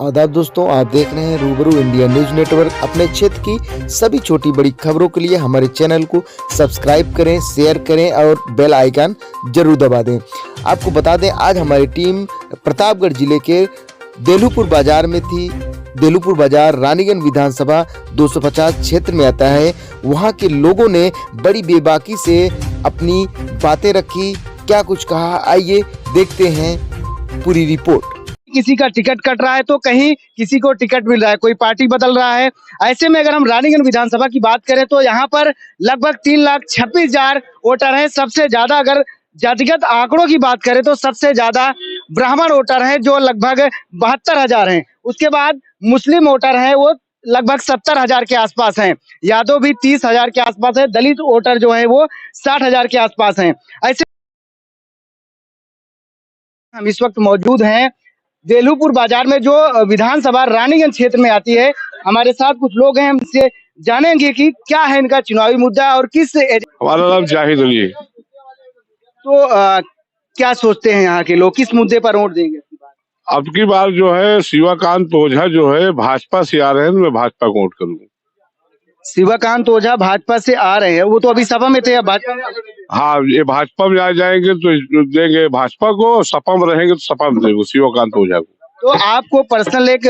आदाब दोस्तों, आप देख रहे हैं रूबरू इंडिया न्यूज नेटवर्क। अपने क्षेत्र की सभी छोटी बड़ी खबरों के लिए हमारे चैनल को सब्सक्राइब करें, शेयर करें और बेल आइकन जरूर दबा दें। आपको बता दें, आज हमारी टीम प्रतापगढ़ जिले के देलूपुर बाजार में थी। देलूपुर बाजार रानीगंज विधानसभा 250 क्षेत्र में आता है। वहां के लोगों ने बड़ी बेबाकी से अपनी बातें रखी। क्या कुछ कहा, आइए देखते हैं पूरी रिपोर्ट। किसी का टिकट कट रहा है तो कहीं किसी को टिकट मिल रहा है, कोई पार्टी बदल रहा है। ऐसे में अगर हम रानीगंज विधानसभा की बात करें तो यहाँ पर लगभग 3,26,000 वोटर हैं। सबसे ज्यादा अगर जातिगत आंकड़ों की बात करें तो सबसे ज्यादा ब्राह्मण वोटर हैं जो लगभग 72,000 हैं। उसके बाद मुस्लिम वोटर हैं वो लगभग 70,000 के आसपास हैं। यादव भी 30,000 के आसपास है। दलित वोटर जो है वो 60,000 के आसपास हैं। ऐसे हम इस वक्त मौजूद हैं देलूपुर बाजार में जो विधानसभा रानीगंज क्षेत्र में आती है। हमारे साथ कुछ लोग हैं, हमसे जानेंगे कि क्या है इनका चुनावी मुद्दा और किस हमारा नाम जाहिद अली है। तो क्या सोचते हैं यहाँ के लोग, किस मुद्दे पर वोट देंगे? अब की बार जो है शिवाकांत ओझा जो है भाजपा से आ रहे हैं, मैं भाजपा को वोट करूंगा। शिवाकांत ओझा भाजपा से आ रहे हैं, वो तो अभी सभा में थे, अब भाजपा में हाँ, ये भाजपा में आ जाएंगे तो देंगे भाजपा को, सपा में रहेंगे तो सपा में देंगे शिवाकांत ओझा को। तो आपको पर्सनल एक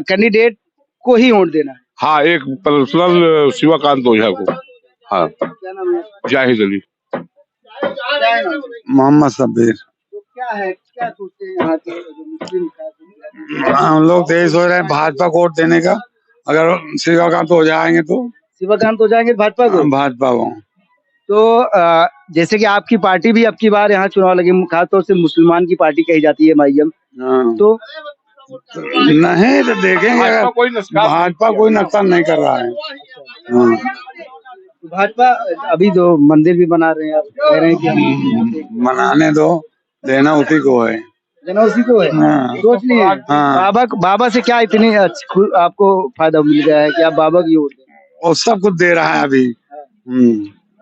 कैंडिडेट को ही वोट देना है? हाँ, एक पर्सनल शिवाकांत ओझा को। हाँ, क्या नाम है? जाहिद अली। मोहम्मद शब्बीर। तो क्या है, क्या सोचते हैं यहाँ के जो मुस्लिम हम लोग तो यही सोच रहे हैं भाजपा को वोट देने का। अगर शिवाकांत हो जाएंगे तो शिवाकांत हो जाएंगे भाजपा को? भाजपा को। तो जैसे कि आपकी पार्टी भी अब की बार यहाँ चुनाव लगे, खासतौर से मुसलमान की पार्टी कही जाती है MIM, तो नहीं तो देखेंगे। भाजपा कोई नुकसान नहीं कर रहा है। भाजपा अभी तो मंदिर भी बना रहे हैं, आप कह रहे हैं कि हम मनाने दो, देना उसी को है। देना उसी को है। सोच लिए बाबा से क्या इतनी आपको फायदा मिल गया है कि आप बाबा की वोट दें? वो सब कुछ दे रहा है अभी।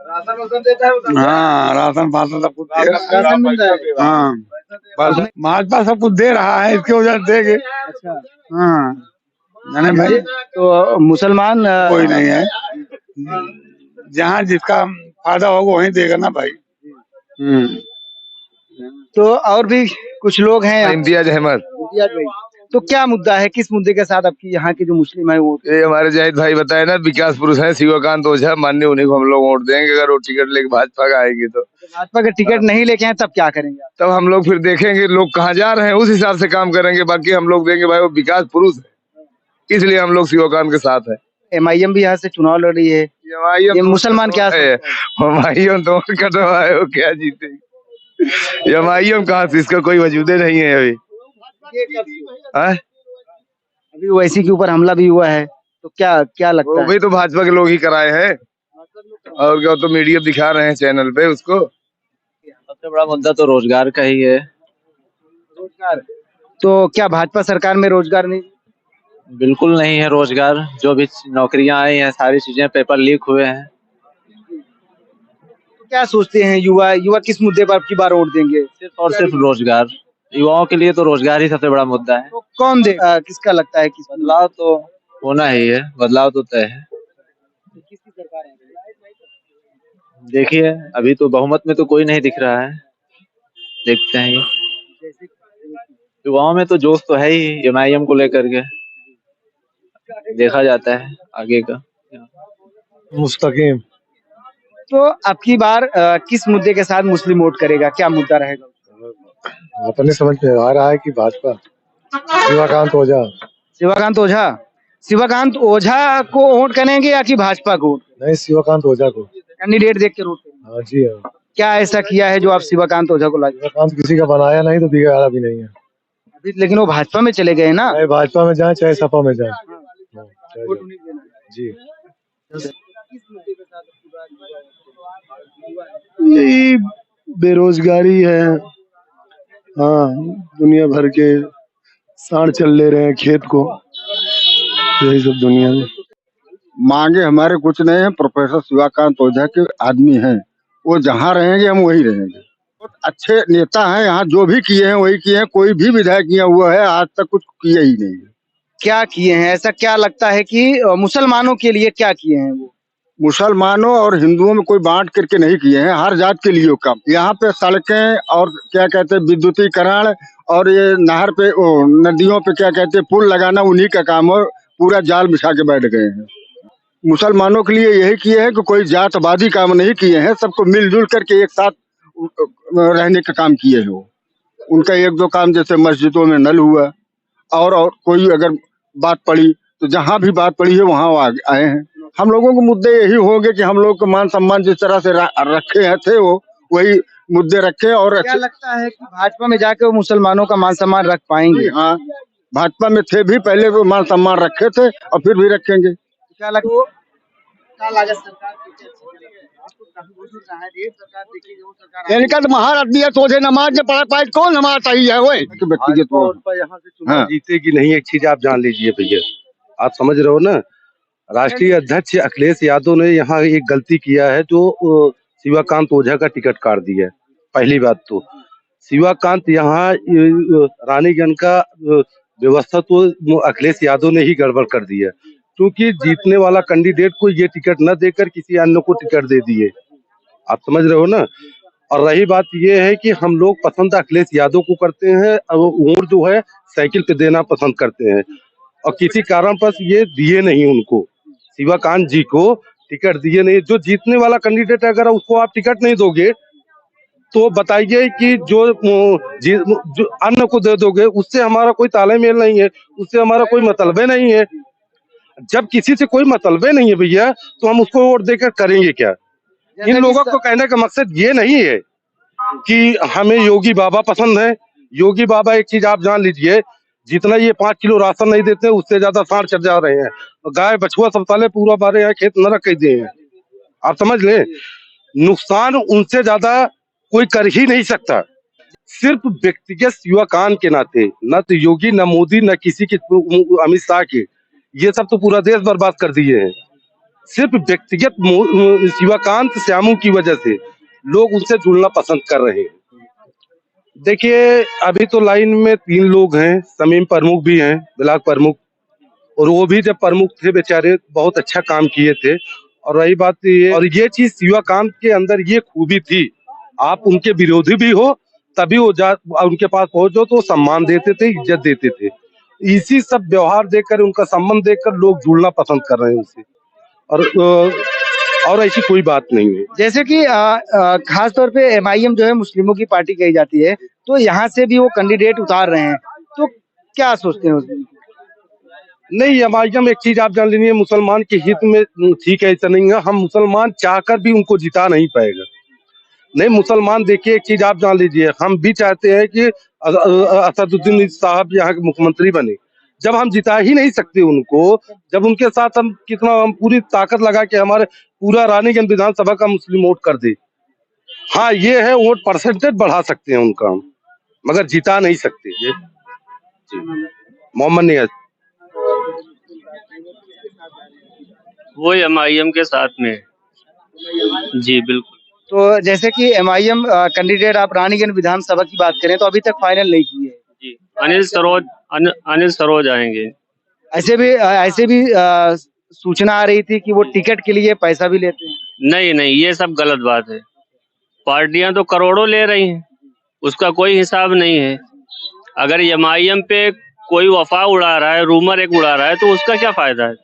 राशन देता है। हाँ, राशन पाशन सब कुछ दे रहा है। राशन मिल रहा है। हाँ, बस भाजपा सब कुछ दे रहा है, इसके वजह से देंगे। अच्छा, हाँ, जाने भाई तो मुसलमान कोई नहीं है। जहाँ जिसका फायदा होगा वहीं देगा ना भाई। तो और भी कुछ लोग हैं। इम्तियाज अहमद। इम्तियाज भाई, तो क्या मुद्दा है, किस मुद्दे के साथ आपकी यहाँ के जो मुस्लिम है वो? ये हमारे जाहिद भाई बताए ना, विकास पुरुष है शिवकांत ओझा, माननीय उन्हीं को हम लोग वोट देंगे। अगर वो टिकट लेके भाजपा का आएंगे तो। भाजपा का टिकट नहीं लेके हैं तब क्या करेंगे आप? तब हम लोग फिर देखेंगे लोग कहाँ जा रहे हैं, उस हिसाब से काम करेंगे। बाकी हम लोग देंगे भाई, वो विकास पुरुष है, इसलिए हम लोग शिवकांत के साथ है। MIM भी यहाँ से चुनाव लड़ रही है। ये मुसलमान क्या है? MIM तो कटवाए हो, क्या जीतेगी MIM कहाँ से, इसका कोई वजूदे नहीं है अभी। अभी ओवैसी के ऊपर हमला भी हुआ है, तो क्या क्या लगता है? वही तो भाजपा के लोग ही कराए हैं, और क्या, तो मीडिया दिखा रहे हैं चैनल पे उसको। सबसे बड़ा मुद्दा तो रोजगार का ही है। रोजगार, तो क्या भाजपा सरकार में रोजगार नहीं? बिल्कुल नहीं है रोजगार। जो भी नौकरियां आई हैं सारी चीजें पेपर लीक हुए हैं। तो क्या सोचते हैं युवा किस मुद्दे पर आपकी बार वोट देंगे? सिर्फ और सिर्फ रोजगार। युवाओं के लिए तो रोजगार ही सबसे बड़ा मुद्दा है। तो कौन दे, किसका लगता है किस बदलाव तो होना ही है, बदलाव तो तय है। किसकी सरकार है? देखिए अभी तो बहुमत में तो कोई नहीं दिख रहा है, देखते हैं। युवाओं में तो जोश तो है ही MIM को लेकर के, देखा जाता है आगे का। मुस्तकीम। तो आपकी बार किस मुद्दे के साथ मुस्लिम वोट करेगा, क्या मुद्दा रहेगा? अपने समझ में आ रहा है कि भाजपा। शिवाकांत ओझा। शिवाकांत ओझा, शिवाकांत ओझा को वोट करेंगे या कि भाजपा को? नहीं, शिवाकांत ओझा को कैंडिडेट देख के वोट करेंगे। हाँ जी हाँ। क्या ऐसा किया है जो आप शिवाकांत ओझा को लाए? शिवाकांत किसी का बनाया नहीं तो बिगाड़ा भी नहीं है। अभी लेकिन वो भाजपा में चले गए ना। चाहे भाजपा में जाए चाहे सपा में जाए। वोट उन्हें देना है। जी, किस मुद्दे के साथ आपकी बार यही बेरोजगारी है। हाँ, दुनिया भर के सांड चल ले रहे हैं खेत को, यही सब दुनिया में। मांगे हमारे कुछ नहीं है। प्रोफेसर शिवाकांत ओझा के आदमी हैं, वो जहाँ रहेंगे हम वही रहेंगे। बहुत अच्छे नेता हैं, यहाँ जो भी किए हैं वही किए हैं। कोई भी विधायक किया हुआ है आज तक कुछ किए ही नहीं है। क्या किए हैं? ऐसा क्या लगता है कि मुसलमानों के लिए क्या किए हैं वो? मुसलमानों और हिंदुओं में कोई बांट करके नहीं किए हैं, हर जात के लिए वो काम। यहाँ पे सड़कें और क्या कहते हैं विद्युतीकरण और ये नहर पे नदियों पे क्या कहते हैं पुल लगाना उन्हीं का काम है। पूरा जाल बिछा के बैठ गए हैं। मुसलमानों के लिए यही किए हैं कि कोई जातवादी काम नहीं किए हैं, सबको मिलजुल करके एक साथ रहने का काम किए हैं वो। उनका एक दो काम जैसे मस्जिदों में नल हुआ और कोई अगर बात पड़ी तो जहाँ भी बात पड़ी है वहाँ वो आए हैं। हम लोगों के मुद्दे यही होंगे कि हम लोग को मान सम्मान जिस तरह से रखे हैं थे वो वही मुद्दे रखे और क्या लगता है कि भाजपा में जाके वो मुसलमानों का मान सम्मान रख पाएंगे? हाँ, भाजपा में थे भी पहले वो मान सम्मान रखे थे और फिर भी रखेंगे। क्या लगता है क्या लागत सरकार कैसे अच्छी करेगी? आपको काफी बुजुर्ग रहा है, ये सरकार देखिए वो सरकार इनका तो महारथी है, सोचे नमाज में पढ़ा पाए कौन नमाज सही है वो व्यक्तिगत वो। यहाँ से चुनाव हाँ। जीतेगी नहीं, एक चीज आप जान लीजिए भैया, आप समझ रहे हो ना। राष्ट्रीय अध्यक्ष अखिलेश यादव ने यहाँ एक गलती किया है जो शिवाकांत ओझा का टिकट काट दिया है। पहली बात तो शिवाकांत यहाँ रानीगंज का व्यवस्था तो अखिलेश यादव ने ही गड़बड़ कर दिया, क्योंकि जीतने वाला कैंडिडेट को ये टिकट न देकर किसी अन्य को टिकट दे दिए। आप समझ रहे हो ना। और रही बात ये है कि हम लोग पसंद अखिलेश यादव को करते हैं और वोट जो है साइकिल पे देना पसंद करते हैं, और किसी कारण पर ये दिए नहीं उनको, शिवाकांत जी को टिकट दिए नहीं। जो जीतने वाला कैंडिडेट है अगर उसको आप टिकट नहीं दोगे तो बताइए कि जो अन्य को दे दोगे उससे हमारा कोई तालमेल नहीं है, उससे हमारा कोई मतलबे नहीं है। जब किसी से कोई मतलबे नहीं है भैया तो हम उसको वोट देकर करेंगे क्या। इन लोगों को कहने का मकसद ये नहीं है कि हमें योगी बाबा पसंद है। योगी बाबा एक चीज आप जान लीजिए, जितना ये 5 किलो राशन नहीं देते उससे ज्यादा सांड चढ़ जा रहे हैं। गाय बछुआ सब साले पूरा बारे यहाँ खेत नरक कर दिए हैं। आप समझ ले, नुकसान उनसे ज्यादा कोई कर ही नहीं सकता। सिर्फ व्यक्तिगत शिवाकांत के नाते, न तो योगी न मोदी न किसी के अमित शाह के, ये सब तो पूरा देश बर्बाद कर दिए हैं। सिर्फ व्यक्तिगत शिवाकांत श्यामू की वजह से लोग उनसे जुड़ना पसंद कर रहे हैं। देखिए अभी तो लाइन में 3 लोग हैं, शमीम प्रमुख भी हैं, ब्लॉक प्रमुख, और वो भी जब प्रमुख थे बेचारे बहुत अच्छा काम किए थे। और रही बात ये, और ये चीज शिवाकांत के अंदर ये खूबी थी, आप उनके विरोधी भी हो तभी वो उनके पास पहुंचो तो सम्मान देते थे, इज्जत देते थे। इसी सब व्यवहार देखकर, उनका संबंध देखकर लोग जुड़ना पसंद कर रहे हैं उनसे, और ऐसी कोई बात नहीं है। जैसे कि खास तौर पे एमआईएम जो है मुस्लिमों की पार्टी कही जाती है, तो यहाँ से भी वो कैंडिडेट उतार रहे हैं, तो क्या सोचते हैं उसमें? नहीं, एमआईएम एक चीज आप जान लीजिए, मुसलमान के हित में ठीक है, ऐसा नहीं है। हम मुसलमान चाहकर भी उनको जिता नहीं पाएगा। नहीं, मुसलमान देखिए एक चीज आप जान लीजिए, हम भी चाहते हैं कि असदुद्दीन साहब यहाँ के मुख्यमंत्री बने। जब हम जिता ही नहीं सकते उनको, जब उनके साथ हम पूरी ताकत लगा के हमारे पूरा रानीगंज विधानसभा का मुस्लिम वोट कर दे, हाँ ये है वोट परसेंटेज बढ़ा सकते हैं उनका हम, मगर जिता नहीं सकते। जी मोहम्मद नियाज, वो एमआईएम के साथ में है। जी बिल्कुल। तो जैसे कि एमआईएम कैंडिडेट आप रानीगंज विधानसभा की बात करें तो अभी तक फाइनल नहीं की है। जी अनिल सरोज आएंगे। ऐसे भी सूचना आ रही थी कि वो टिकट के लिए पैसा भी लेते हैं। नहीं, ये सब गलत बात है। पार्टियां तो करोड़ों ले रही हैं, उसका कोई हिसाब नहीं है। अगर एमआईएम पे कोई अफवाह उड़ा रहा है, रूमर एक उड़ा रहा है, तो उसका क्या फायदा है।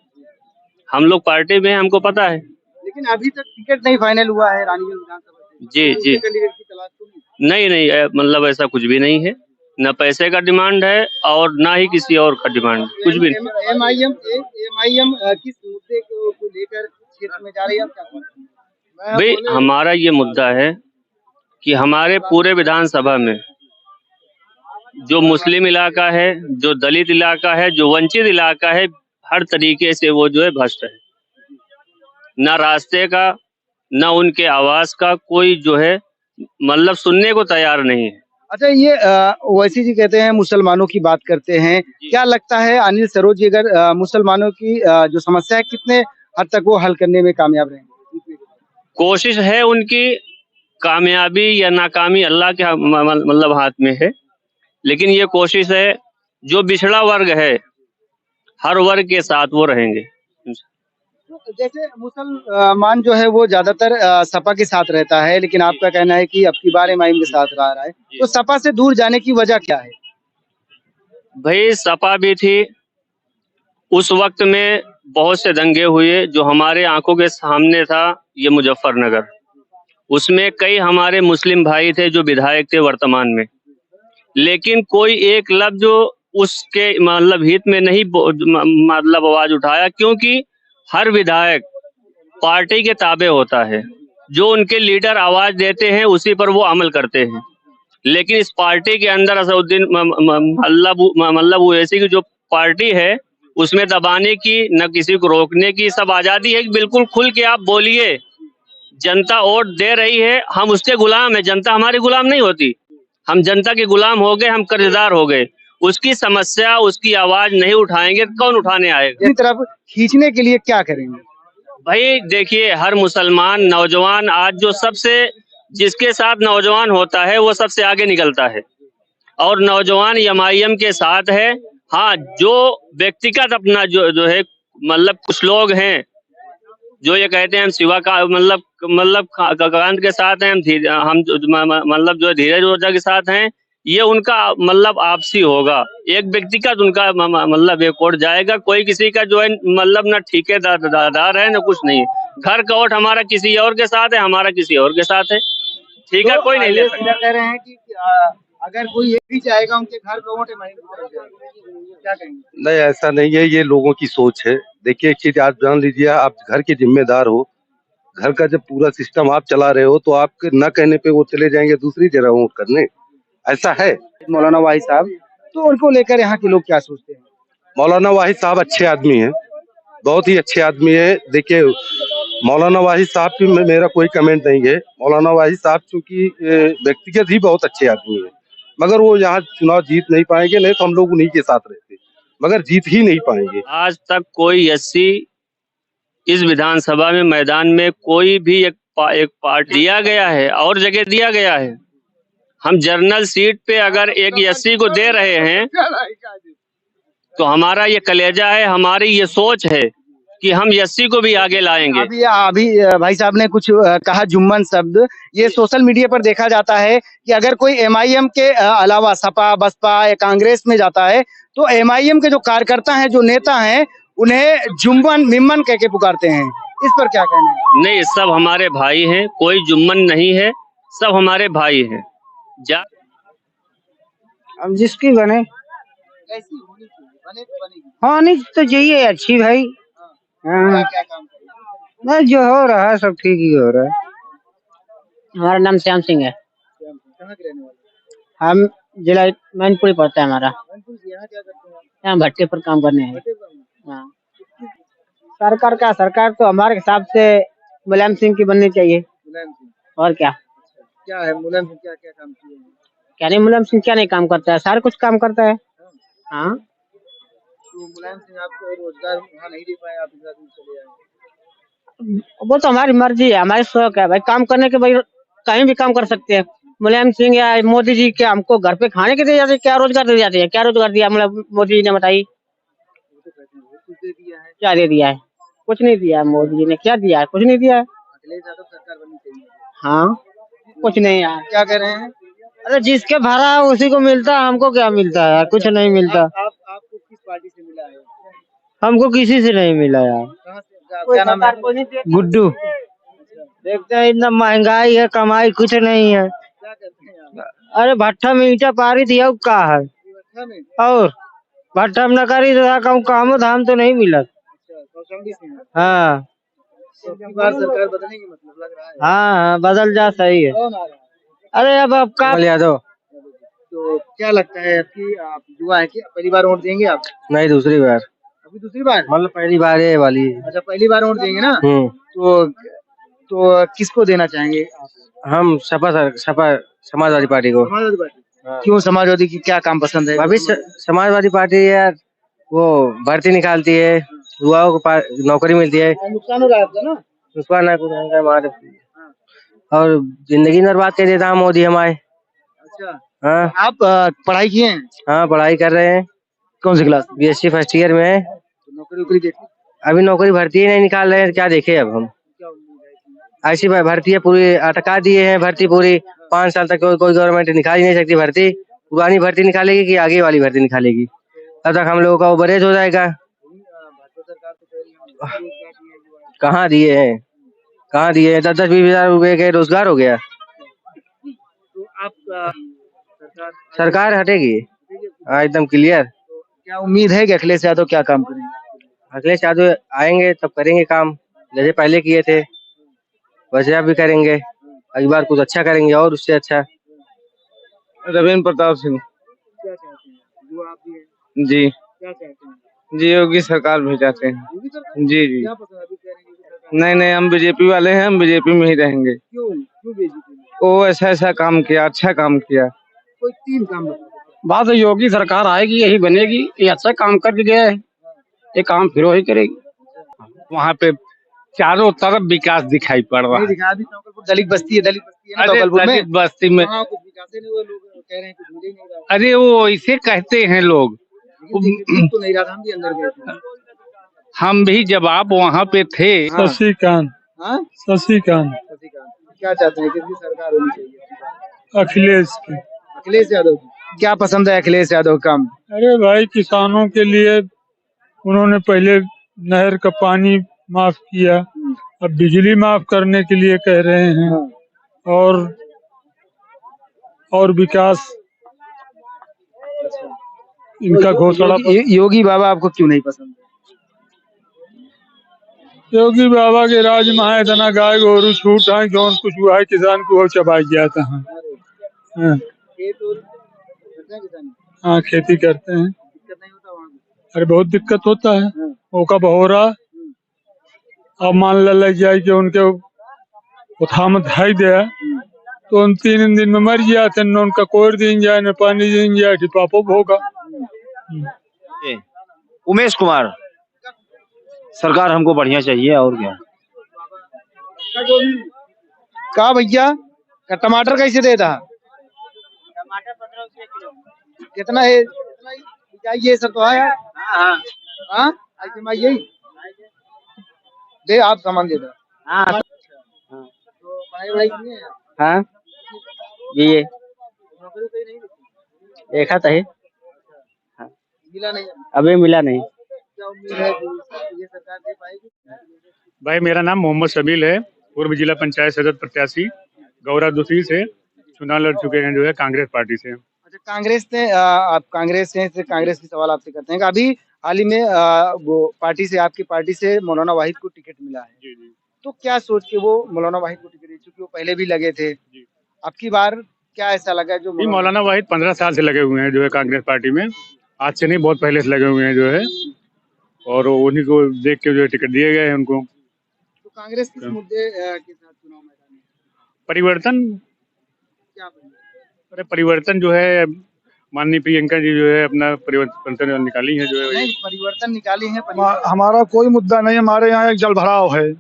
हम लोग पार्टी में हैं, हमको पता है। लेकिन अभी तक टिकट नहीं फाइनल हुआ है रानीगंज विधानसभा से। जी कैंडिडेट की तलाश तो नहीं, मतलब ऐसा कुछ भी नहीं है। न पैसे का डिमांड है और ना ही किसी और का डिमांड, कुछ भी नहीं। एमआईएम किस मुद्दे को लेकर क्षेत्र में जा रही है भाई, हमारा ये मुद्दा है कि हमारे पूरे विधानसभा में जो मुस्लिम इलाका है, जो दलित इलाका है, जो वंचित इलाका है, हर तरीके से वो जो है भ्रष्ट है। न रास्ते का, न उनके आवास का कोई जो है मतलब सुनने को तैयार नहीं है। अच्छा, ये ओवैसी जी कहते हैं मुसलमानों की बात करते हैं, क्या लगता है अनिल सरोज जी अगर मुसलमानों की जो समस्या है कितने हद तक वो हल करने में कामयाब रहेंगे? कोशिश है उनकी, कामयाबी या नाकामी अल्लाह के मतलब हाथ में है, लेकिन ये कोशिश है। जो पिछड़ा वर्ग है हर वर्ग के साथ वो रहेंगे। तो जैसे मुसलमान जो है वो ज्यादातर सपा के साथ रहता है, लेकिन आपका कहना है कि अब की बार एमआईएम के साथ रहा है, तो सपा से दूर जाने की वजह क्या है? भाई सपा भी थी, उस वक्त में बहुत से दंगे हुए, जो हमारे आंखों के सामने था ये मुजफ्फरनगर, उसमें कई हमारे मुस्लिम भाई थे जो विधायक थे वर्तमान में, लेकिन कोई एक लफ्ज जो उसके मतलब हित में नहीं मतलब आवाज उठाया, क्योंकि हर विधायक पार्टी के ताबे होता है, जो उनके लीडर आवाज देते हैं उसी पर वो अमल करते हैं। लेकिन इस पार्टी के अंदर असदुद्दीन मतलब ओवैसी की जो पार्टी है उसमें दबाने की, न किसी को रोकने की, सब आजादी है कि बिल्कुल खुल के आप बोलिए। जनता वोट दे रही है, हम उसके गुलाम है, जनता हमारी गुलाम नहीं होती। हम जनता के गुलाम हो गए, हम कर्जदार हो गए। उसकी समस्या, उसकी आवाज नहीं उठाएंगे तो कौन उठाने आएगा? इस तरफ खींचने के लिए क्या करेंगे? भाई देखिए, हर मुसलमान नौजवान आज जो सबसे, जिसके साथ नौजवान होता है वो सबसे आगे निकलता है, और नौजवान एमआईएम के साथ है। हाँ, जो व्यक्तिगत अपना जो है, मतलब कुछ लोग हैं जो ये कहते हैं हम शिवा का मतलब कांत के साथ हैं, हम मतलब जो धीरज ओझा के साथ हैं, ये उनका मतलब आपसी होगा। एक व्यक्तिगत उनका मतलब एक वोट जाएगा, कोई किसी का जो है मतलब न ठेकेदार है न कुछ नहीं। घर का वोट हमारा किसी और के साथ है, हमारा किसी और के साथ है, ठीक है, कोई नहीं ले सकता। कह रहे हैं कि अगर कोई एक भी जाएगा उनके घर का वोट एमआईएम की तरफ जाएगा, क्या कहेंगे? नहीं, ऐसा नहीं है, ये लोगों की सोच है। देखिए एक चीज आप जान लीजिए, आप घर के जिम्मेदार हो, घर का जब पूरा सिस्टम आप चला रहे हो तो आपके न कहने पे वो चले जाएंगे दूसरी जगह वोट करने, ऐसा है। मौलाना वाहिद साहब, तो उनको लेकर यहाँ के लोग क्या सोचते हैं? मौलाना वाहिद साहब अच्छे आदमी हैं, बहुत ही अच्छे आदमी है। देखिए मौलाना वाहिद साहब पे मेरा कोई कमेंट नहीं है। मौलाना वाहिद साहब चूंकि व्यक्तिगत ही बहुत अच्छे आदमी है, मगर वो यहाँ चुनाव जीत नहीं पाएंगे, नहीं तो हम लोग उन्हीं के साथ रहते, मगर जीत ही नहीं पाएंगे। आज तक कोई एससी इस विधानसभा में मैदान में कोई भी एक पार्ट दिया गया है और जगह दिया गया है। हम जनरल सीट पे अगर एक एससी को दे रहे हैं तो हमारा ये कलेजा है, हमारी ये सोच है कि हम एससी को भी आगे लाएंगे। अभी भाई साहब ने कुछ कहा जुम्मन शब्द, ये सोशल मीडिया पर देखा जाता है कि अगर कोई एमआईएम के अलावा सपा, बसपा या कांग्रेस में जाता है तो एमआईएम के जो कार्यकर्ता हैं, जो नेता हैं, उन्हें जुम्मन मिम्मन कह के पुकारते हैं। इस पर क्या कहना है? नहीं, सब हमारे भाई हैं, कोई जुम्मन नहीं है, सब हमारे भाई हैं। अब जिसकी बने, कैसी होनी चाहिए? बने तो बनेगी। हाँ नहीं तो चाहिए अच्छी भाई। हाँ, क्या काम करेंगे? बस जो हो रहा है सब ठीक ही हो रहा है। हमारा नाम श्याम सिंह है। कहाँ के रहने वाले? हम जिला मैनपुरी पड़ता है हमारा। कानपुर से। यहाँ क्या करते हैं? यहाँ भट्टे पर काम करने हैं। भट्टे पर? हाँ, सरकार तो हमारे हिसाब से मुलायम सिंह की बननी चाहिए। मुलायम सिंह? और क्या? क्या है मुलायम सिंह, क्या क्या काम किए हैं? क्या नहीं, मुलायम सिंह क्या नहीं काम करता है, सारा कुछ काम करता है। हाँ, तो मुलायम सिंह आपको रोजगार वहाँ नहीं दे पाए, आप इधर चले आए? वो तो हमारी मर्जी है, हमारी शौक है भाई, काम करने के भाई कहीं भी काम कर सकते हैं। मुलायम सिंह या मोदी जी क्या हमको घर पे खाने के दे जाते, क्या रोजगार दे जाते हैं? क्या रोजगार दिया मोदी जी ने, बताइए? कुछ दे दिया है? क्या दे दिया है? कुछ नहीं दिया। मोदी जी ने क्या दिया है? कुछ नहीं दिया है। अखिलेश यादव सरकार बननी चाहिए। हाँ, कुछ नहीं यार। क्या कह रहे हैं? अरे जिसके भरा है उसी को मिलता है, हमको क्या मिलता है? कुछ नहीं मिलता। आपको किस पार्टी से मिला है? हमको किसी से नहीं मिला यार। कहाँ से? क्या नाम है? गुड्डू। देखते हैं इतना महंगाई है, कमाई कुछ नहीं है। क्या करते हैं आप? अरे भट्टा में ईटा पारी थी, अब का है? व्यवस्था में? और भट्टा में न करी तो कहूँ काम धाम तो नहीं मिला। अच्छा, कौशंबी से हैं? हाँ तो अब की बार सरकार बदलने की मतलब लग रहा है। हाँ, बदल जा, सही है। कौन आ रहा है? अरे अब का यादव। तो क्या लगता है आपकी, आप युवा है कि पहली बार वोट देंगे आप? नहीं, दूसरी बार। अभी दूसरी बार? मतलब पहली बार ये वाली। अच्छा, पहली बार वोट देंगे ना? तो किसको देना चाहेंगे आप? हम सपा समाजवादी पार्टी को। समाजवादी पार्टी? क्यों समाजवादी की क्या काम पसंद है? अभी समाजवादी पार्टी यार वो भर्ती निकालती है, युवाओं को नौकरी मिलती है। नुकसान हो रहा है आपका ना? नुकसान है कुछ नहीं हमारे, और जिंदगी बर्बाद कर देता है मोदी हमारे। अच्छा, हाँ, आप पढ़ाई किए हैं? हाँ पढ़ाई कर रहे हैं। कौन सी क्लास? बीएससी फर्स्ट ईयर में है। नौकरी वोकरी देखी? अभी नौकरी भर्ती ही नहीं निकाल रहे हैं, क्या देखे अब हम। क्या उम्मीद है कि ऐसी भर्ती है पूरी अटका दिए हैं, भर्ती पूरी 5 साल तक कोई गवर्नमेंट निकाल ही नहीं सकती भर्ती। पुरानी भर्ती निकालेगी कि आगे वाली भर्ती निकालेगी, तब तक हम लोगों का ओवरेज हो जाएगा। भाजपा सरकार तो कह रही है हम रोजगार दिए युवा। कहाँ दिए हैं, कहाँ दिए हैं? 10-10, 20,000 रुपए के रोजगार हो गया। तो आप सरकार हटेगी, हाँ एकदम क्लियर। तो क्या उम्मीद है कि अखिलेश यादव क्या काम करेंगे? अखिलेश यादव आएंगे तब करेंगे काम, जैसे पहले किए थे वैसे अब भी करेंगे। इस बार कुछ अच्छा करेंगे और उससे अच्छा। रविंद्र प्रताप सिंह। क्या चाहते हैं जो आप भी हैं? जी क्या चाहते हैं? जी, योगी सरकार भेजाते हैं। योगी सरकार? जी जी। क्या पसंद अभी कह रहे हैं योगी सरकार? नहीं नहीं, हम बीजेपी वाले हैं, हम बीजेपी में ही रहेंगे। क्यों क्यों बीजेपी में? वो ऐसा ऐसा काम किया, अच्छा काम किया। कोई 3 काम बताओ। बात है योगी सरकार आएगी यही बनेगी, ये अच्छा काम करके गया है, ये काम फिर वही करेगी। वहाँ पे चारों तरफ विकास दिखाई पड़ रहा नहीं है। दिखा, अभी नौकरपुर दलित बस्ती है ना अरे नौकरपुर में, दलित बस्ती में, वहाँ कुछ विकास ही नहीं हुआ। लोग कह रहे हैं कुछ मिल ही नहीं रहा। अरे वो इसे कहते हैं लोग। लेकिन तो नहीं रहा था, हम भी अंदर गए थे। हम भी जब आप वहाँ पे थे। शशिकांत। हाँ? शशिकांत। क्या चाहते हैं, किसकी सरकार होनी चाहिए? अखिलेश की। अखिलेश यादव की। क्या पसंद है अखिलेश यादव का काम? अरे भाई, किसानों के लिए उन्होंने पहले नहर का पानी माफ किया, अब बिजली माफ करने के लिए कह रहे हैं, और विकास इनका घोषणा। योगी बाबा आपको क्यों नहीं पसंद? योगी बाबा के राज में है इतना गाय गोरू छूट है, जौन कुछ हुआ है किसान को वो चबाई जाता है। हाँ, खेत और करते हैं किसान? हाँ खेती करते हैं। दिक्कत नहीं होता वहाँ? अरे बहुत दिक्कत होता है, ओका बहोरा। अब मान लग जाए कि उनके उठामत है दे तो उन 3 दिन में मर जाते न, उनका कोर दिन जाए न पानी दिन जाए कि पापो भोगा। उमेश कुमार। सरकार हमको बढ़िया चाहिए और क्या। का भैया का टमाटर कैसे देता? टमाटर 15 रुपये किलो। कितना है? ये सब तो है यार। हाँ हाँ, यही दे, आप सामान दे दो। हाँ तो पढ़ाई वढ़ाई की है? हाँ ये नौकरी तो नहीं मिली? देखा था ही, मिला नहीं अभी मिला नहीं। क्या उम्मीद है कि ये सरकार दे पाएगी? भाई मेरा नाम मोहम्मद शमील है, पूर्व जिला पंचायत सदस्य प्रत्याशी गौरा दूसरी से चुनाव लड़ चुके हैं जो है कांग्रेस पार्टी से। अच्छा, कांग्रेस ने आप कांग्रेस से कांग्रेस की सवाल आपसे करते हैं कि अभी हाल ही में वो पार्टी से, आपकी पार्टी से मौलाना वाहिद को टिकट मिला है। जी जी। तो क्या सोच के वो मौलाना वाहिद को टिकट दी, चूंकि वो पहले भी लगे थे, अब की बार क्या ऐसा लगा जो मौलाना वाहिद 15 साल से लगे हुए हैं जो है कांग्रेस पार्टी में, आज से नहीं बहुत पहले से लगे हुए हैं जो है, और उन्हीं को देख के जो है टिकट दिए गए हैं उनको। तो कांग्रेस किस मुद्दे के साथ चुनाव मैदान में? परिवर्तन। क्या अरे परिवर्तन जो है माननीय प्रियंका जी जो है अपना परिवर्तन निकाली है जो है। परिवर्तन निकाली है। हमारा कोई मुद्दा नहीं, हमारे यहाँ एक जल भराव है,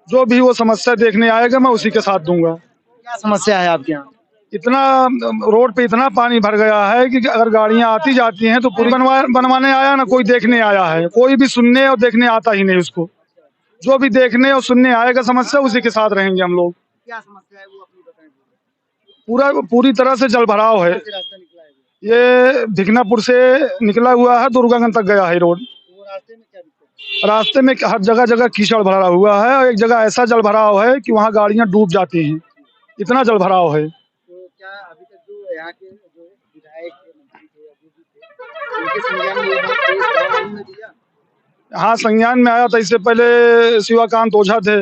जो भी वो समस्या देखने आएगा मैं उसी के साथ दूंगा। क्या समस्या है आपके यहाँ? इतना रोड पे इतना पानी भर गया है कि अगर गाड़ियां आती जाती हैं तो पूरी बनवाने आया ना कोई देखने आया है, कोई भी सुनने और देखने आता ही नहीं उसको। जो भी देखने और सुनने आएगा समस्या उसी के साथ रहेंगे हम लोग। क्या समस्या है वो अपनी बताएं। पूरी तरह से जल भराव है। ये भिकनापुर से निकला हुआ है, दुर्गागंज तक गया है रोड। रास्ते में हर जगह जगह कीचड़ भरा हुआ है, और एक जगह ऐसा जल भराव है कि वहाँ गाड़ियां डूब जाती हैं, इतना जल भराव है। तो क्या अभी तक जो यहाँ के जो विधायक उनके संज्ञान में ये बात पेश दिया? हाँ, संज्ञान में आया था। इससे पहले शिवाकांत ओझा थे,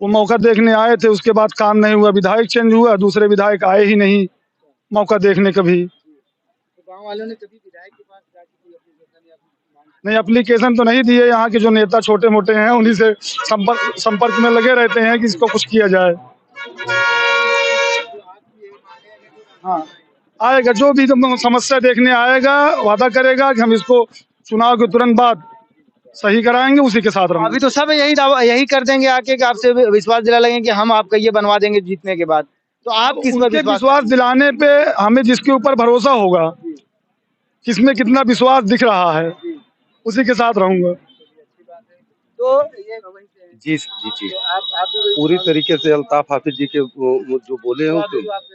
वो मौका देखने आए थे, उसके बाद काम नहीं हुआ, विधायक चेंज हुआ, दूसरे विधायक आए ही नहीं मौका देखने कभी। तो गाँव वालों ने कभी विधायक के पास जाके कोई एप्लीकेशन नहीं, एप्लीकेशन तो नहीं दिए। यहाँ के जो नेता छोटे मोटे हैं उन्हीं से संपर्क में लगे रहते हैं कि इसको कुछ किया जाए। हाँ, आएगा जो भी समस्या देखने आएगा, वादा करेगा कि हम इसको चुनाव के तुरंत बाद सही कराएंगे, उसी के साथ रहेंगे। अभी तो सब यही कर देंगे आके कि आपसे विश्वास दिला लेंगे कि हम आपका ये बनवा देंगे जीतने के बाद। तो आप किस पर विश्वास दिलाने पे हमें जिसके ऊपर भरोसा होगा, किसमें कितना विश्वास दिख रहा है, उसी के साथ रहूंगा। तो ये जी जी जी आप भी पूरी तरीके से अल्ताफ हाफिज जी के वो जो बोले हैं तो तो आप